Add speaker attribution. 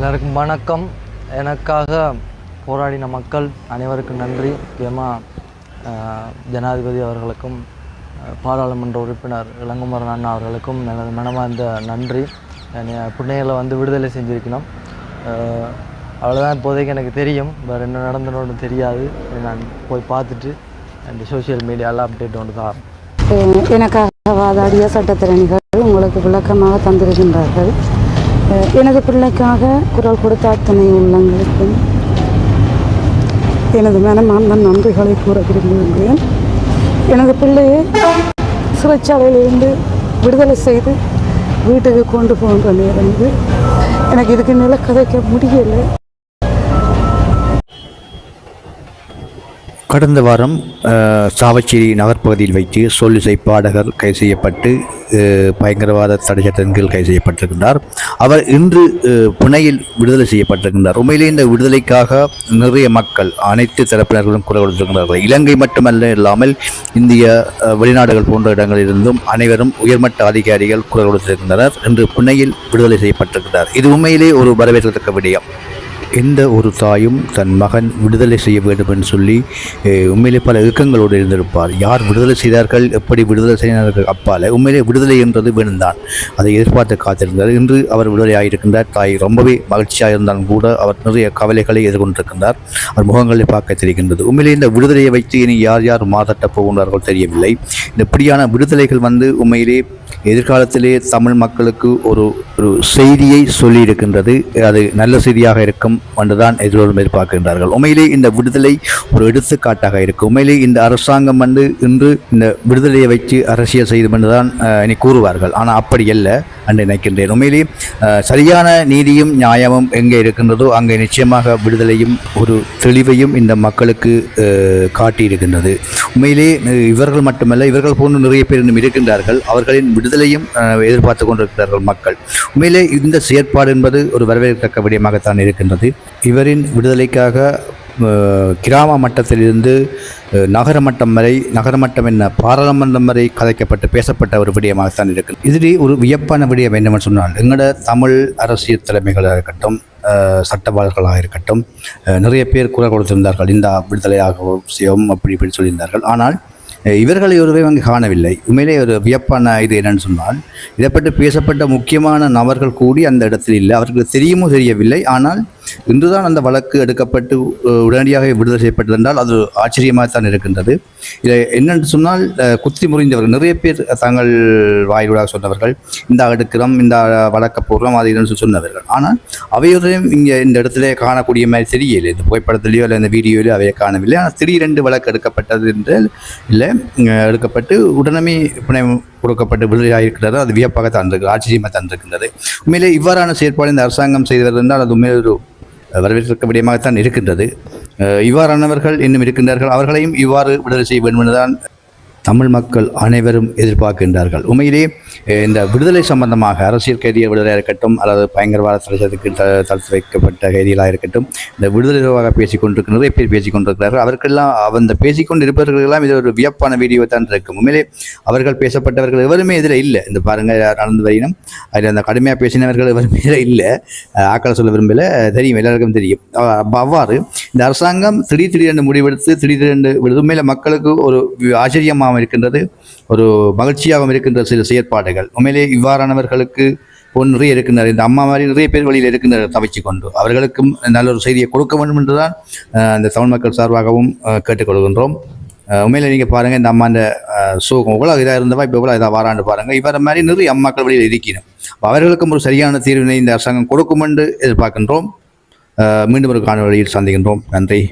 Speaker 1: எல்லாருக்கும் வணக்கம். எனக்காக போராடின மக்கள் அனைவருக்கும் நன்றி. முக்கியமாக ஜனாதிபதி அவர்களுக்கும் பாராளுமன்ற உறுப்பினர் இளங்குமரன் அண்ணா அவர்களுக்கும் எனது மனமார்ந்த நன்றி. புண்ணையில் விடுதலை செஞ்சுருக்கணும். அவ்வளோதான் இப்போதைக்கு எனக்கு தெரியும். வேறு என்ன நடந்தனோன்னு தெரியாது. நான் போய் பார்த்துட்டு அந்த சோசியல் மீடியாவில் அப்டேட் ஒன்று தான்.
Speaker 2: எனக்காக வாதாடிய சட்டத்திறனிகள் உங்களுக்கு விளக்கமாக தந்திருக்கின்றார்கள். எனது பிள்ளைக்காக குரல் கொடுத்த அத்தனை உள்ளங்களுக்கும் எனது மனமார்ந்த நன்றிகளை கூற விரும்புகின்றேன். எனது பிள்ளையை சிறைச்சாலையிலிருந்து விடுதலை செய்து வீட்டுக்கு கொண்டு போகின்ற நேரம் இது. எனக்கு இதுக்கு மேலே கதைக்க முடியலை.
Speaker 3: கடந்த வாரம் சாவச்சேரி நகர்ப்பகுதியில் வைத்து சொல்லிசை பாடகர் கைது செய்யப்பட்டு பயங்கரவாத தடை சட்டத்தின் கீழ் கைது செய்யப்பட்டிருக்கின்றார். அவர் இன்று புனையில் விடுதலை செய்யப்பட்டிருக்கின்றார். உண்மையிலே இந்த விடுதலைக்காக நிறைய மக்கள் அனைத்து தரப்பினர்களும் குரல் கொடுத்திருக்கிறார்கள். இலங்கை மட்டுமல்ல இல்லாமல் இந்திய வெளிநாடுகள் போன்ற இடங்களிலிருந்தும் அனைவரும் உயர்மட்ட அதிகாரிகள் குரல் கொடுத்திருக்கின்றனர். இன்று புனையில் விடுதலை செய்யப்பட்டிருக்கிறார். இது உண்மையிலே ஒரு வரவேற்கத்தக்க விடயம். எந்த ஒரு தாயும் தன் மகன் விடுதலை செய்ய வேண்டும் என்று சொல்லி உண்மையிலே பல இயக்கங்களோடு இருந்திருப்பார். யார் விடுதலை செய்தார்கள், எப்படி விடுதலை செய்தார்கள் அப்பால் உண்மையிலே விடுதலை என்றது வேணும்தான். அதை எதிர்பார்த்து காத்திருந்தார். இன்று அவர் விடுதலை ஆகியிருக்கின்றார். தாய் ரொம்பவே மகிழ்ச்சியாக இருந்தாலும் கூட அவர் நிறைய கவலைகளை எதிர்கொண்டிருக்கின்றார். அவர் முகங்களை பார்க்க தெரிகின்றது. உண்மையிலே இந்த விடுதலையை வைத்து இனி யார் யார் மாதட்டப் போகின்றார்கள் தெரியவில்லை. இந்த இப்படியான விடுதலைகள் உண்மையிலே எதிர்காலத்திலே தமிழ் மக்களுக்கு ஒரு செய்தியை சொல்லியிருக்கின்றது. அது நல்ல செய்தியாக இருக்கும் என்றுதான் எதிரோடும் எதிர்பார்க்கின்றார்கள். உண்மையிலே இந்த விடுதலை ஒரு எடுத்துக்காட்டாக இருக்கும். உண்மையிலே இந்த அரசாங்கம் இன்று இந்த விடுதலையை வைத்து அரசியல் செய்யும் என்றுதான் இனி கூறுவார்கள். ஆனால் அப்படி அல்ல என்று நினைக்கின்றேன். உண்மையிலே சரியான நீதியும் நியாயமும் எங்கே இருக்கின்றதோ அங்கே நிச்சயமாக விடுதலையும் ஒரு தெளிவையும் இந்த மக்களுக்கு காட்டியிருக்கின்றது. உண்மையிலே இவர்கள் மட்டுமல்ல, இவர்கள் போன்று நிறைய பேர் இன்னும் இருக்கின்றார்கள். அவர்களின் விடுதலையும் எதிர்பார்த்து கொண்டிருக்கிறார்கள் மக்கள். உண்மையிலே இந்த செயற்பாடு என்பது ஒரு வரவேற்கத்தக்க விடயமாகத்தான் இருக்கின்றது. இவரின் விடுதலைக்காக கிராம மட்டத்திலிருந்து நகர மட்டம் என்ன பாராளுமன்றம் வரை கதைக்கப்பட்டு பேசப்பட்ட ஒரு விடயமாகத்தான் இருக்கு. இதிலே ஒரு வியப்பான விடயம் என்னவென்று சொன்னால், எங்களோட தமிழ் அரசியல் தலைமைகளாக இருக்கட்டும், சட்டவாளர்களாக இருக்கட்டும், நிறைய பேர் குரல் கொடுத்திருந்தார்கள். இந்த விடுதலையாக செய்யும் அப்படி இப்படி சொல்லியிருந்தார்கள். ஆனால் இவர்களை ஒருவே அங்கு காணவில்லை. உண்மையிலே ஒரு வியப்பான இது என்னன்னு சொன்னால், இதை பற்றி பேசப்பட்ட முக்கியமான நபர்கள் கூடி அந்த இடத்தில் இல்லை. அவர்களுக்கு தெரியுமோ தெரியவில்லை. ஆனால் இன்றுதான் அந்த வழக்கு எடுக்கப்பட்டு உடனடியாக விடுதலை செய்யப்பட்டது என்றால் அது ஆச்சரியமாகத்தான் இருக்கின்றது. இதை என்னென்று சொன்னால், குத்தி முறிந்தவர்கள் நிறைய பேர் தங்கள் வாயிலூடாக சொன்னவர்கள், இந்த எடுக்கிறோம், இந்த வழக்க போடுறோம், அது என்னன்னு சொன்னவர்கள். ஆனால் அவையோரையும் இங்கே இந்த இடத்துல காணக்கூடிய மாதிரி தெரியலை. இந்த புகைப்படத்திலேயோ இல்லை இந்த வீடியோலையோ அவையை காணவில்லை. ஆனால் திடீரென்று வழக்கு எடுக்கப்பட்டது என்று இல்லை, எடுக்கப்பட்டு உடனே கொடுக்கப்பட்டு விடுதலையாக இருக்கிறது. அது வியப்பாகத்தான் இருக்கிறது, ஆச்சரியமாக தான் இருக்கின்றது. உண்மையிலே இவ்வாறான செயற்பாடு இந்த அரசாங்கம் செய்தது என்றால் அது உண்மையிலே ஒரு வரவேற்க விடயமாகத்தான் இருக்கின்றது. இவ்வாறானவர்கள் இன்னும் இருக்கின்றார்கள். அவர்களையும் இவ்வாறு விடுதலை செய்ய வேண்டும் என்றுதான் தமிழ் மக்கள் அனைவரும் எதிர்பார்க்கின்றார்கள். உண்மையிலே இந்த விடுதலை சம்பந்தமாக அரசியல் கைதிகள் விடுதலையாக இருக்கட்டும், அல்லது பயங்கரவாத தடுத்து வைக்கப்பட்ட கைதிகளாக இருக்கட்டும், இந்த விடுதலையாக பேசிக்கொண்டிருக்க நிறைய பேர் பேசிக்கொண்டிருக்கிறார்கள். அவருக்கெல்லாம் அந்த பேசிக்கொண்டு இருப்பவர்களெல்லாம் இது ஒரு வியப்பான வீடியோ தான் இருக்கும். உண்மையிலே அவர்கள் பேசப்பட்டவர்கள் எவருமே இதில் இல்லை. இந்த பாருங்கள், நடந்து வரையினும் அதில் அந்த கடுமையாக பேசினவர்கள் எவருமே இதில் இல்லை. ஆக்களை சொல்ல விரும்பல, தெரியும், எல்லாருக்கும் தெரியும். அவ்வாறு இந்த அரசாங்கம் திடீரென்று முடிவெடுத்து திடீரென்று உண்மையில மக்களுக்கு ஒரு ஆச்சரியமாக இருக்கின்றது, ஒரு மகிழ்ச்சியாகவும் இருக்கின்ற சில செயற்பாடுகள். உண்மையிலே இவ்வாறானவர்களுக்கு நிறைய இருக்கின்றனர். இந்த அம்மா மாதிரி நிறைய பேர் வழியில் இருக்கின்றனர் தவிச்சு கொண்டு. அவர்களுக்கும் நல்ல ஒரு செய்தியை கொடுக்க வேண்டும் என்றுதான் இந்த தமிழ் மக்கள் சார்பாகவும் கேட்டுக்கொள்கின்றோம். உண்மையில நீங்கள் பாருங்கள், இந்த அம்மா இந்த சோகம் இவ்வளோ இதாக இருந்தவா இப்போ இவ்வளோ இதாக வாராண்டு பாருங்கள். இவர மாதிரி நிறைய அம்மாக்கள் வழியில் இருக்கணும். அவர்களுக்கும் ஒரு சரியான தீர்வினை இந்த அரசாங்கம் கொடுக்கும் என்று எதிர்பார்க்கின்றோம். மீண்டும் ஒரு காணொளியில் சந்திக்கின்றோம். நன்றி.